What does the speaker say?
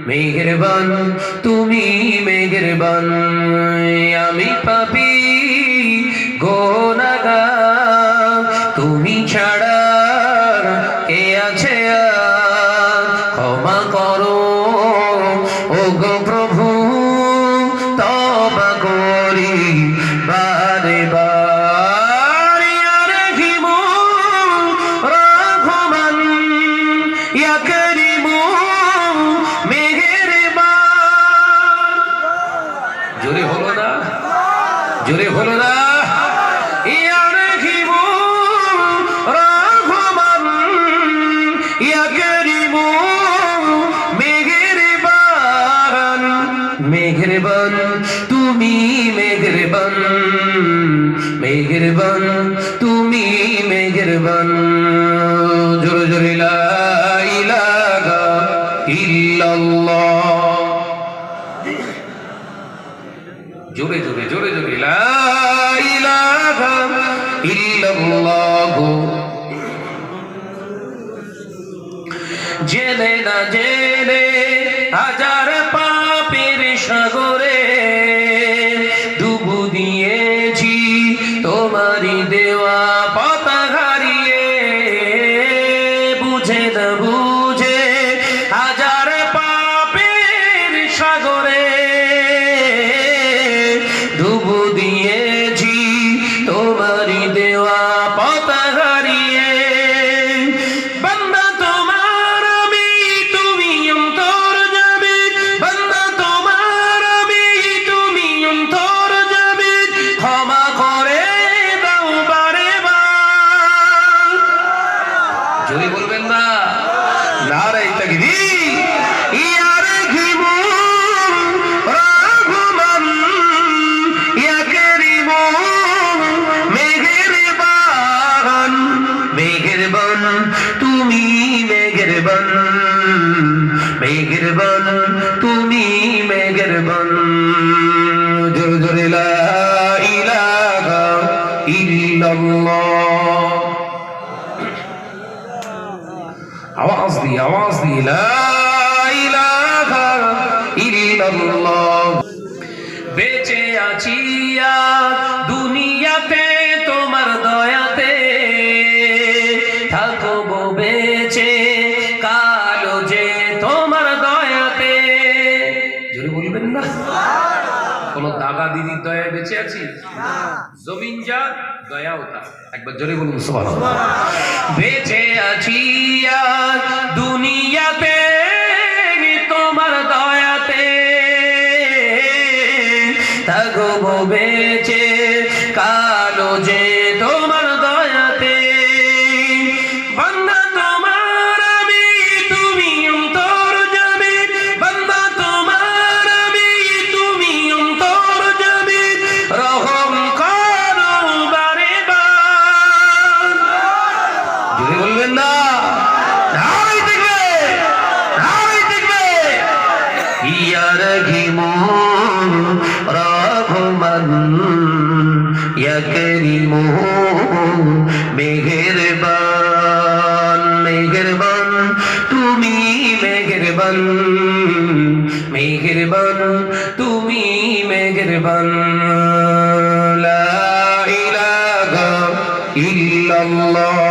মেহেরবান তুমি মেহেরবান আমি পাপী গুনাহগার তুমি ছাড়া কে আছে আর ক্ষমা করো ওগো প্রভু তওবা করি বারে বার ইয়া রহিম রহমান ইয়া করিম জোরে হলো না জোরে হলো না ইয়া রহিম রহমান ইয়া করিম মেহেরবান মেহেরবান তুমি মেহেরবান মেহেরবান তুমি মেহেরবান জোরে জোরে লা ইলাহা ইল্লাল্লাহ জোরে জোরে জোরে জোরে লা ইলাহা ইল্লাল্লাহ জেনে না জেনে হাজার পাপের সাগরে ডুবু দিয়েছি তোমারই দেওয়া পথ হারিয়ে বুঝে না বুঝে হাজার পাপের সাগরে ডুবু দিয়েছি তোমারই দেওয়া পথ হারিয়ে বান্দা তোমার আমি তুমি অন্তর যাবে বান্দা তোমার আমি তুমি অন্তর যাবে ক্ষমা করে দাও বারে বার জোরে বলবেন না নারায়ে তাকবীর ইয়া রহিম রহমান ইয়া করিম মেহেরবান মেহেরবান তুমি মেহেরবান মেহেরবান তুমি মেহেরবান জোরে জোরে লা ইলাহা ইল্লাল্লাহ আওয়াজ দিয়ে লা ইলাহা ইল্লাল্লাহ বেঁচে আছি আর দুনিয়াতে তোমার দয়াতে থাকবো বেঁচে কালো যে তোমার দয়াতে জোরে বলবেন না কোন দাদা দিদির দয়ায় বেঁচে আছি জমিন যা দয়াও তা একবার জোরে বলুন সুবহানাল্লাহ বেঁচে আছি আর দুনিয়াতে তোমার দয়াতে থাকবো বেঁচে কালো যে তোমার দয়াতে বান্দা তোমার আমি তুমি অন্তর যাবে বান্দা তোমার আমি তুমি অন্তর যাবে রহম করো বারে বার জোরে বলবেন না নারায়ে তাকবীর নারায়ে তাকবীর ইয়া রহিম রহমান ইয়া করিম মেহেরবান মেহেরবান তুমি মেহেরবান মেহেরবান তুমি মেহেরবান লা ইলাহা ইল্লাল্লাহ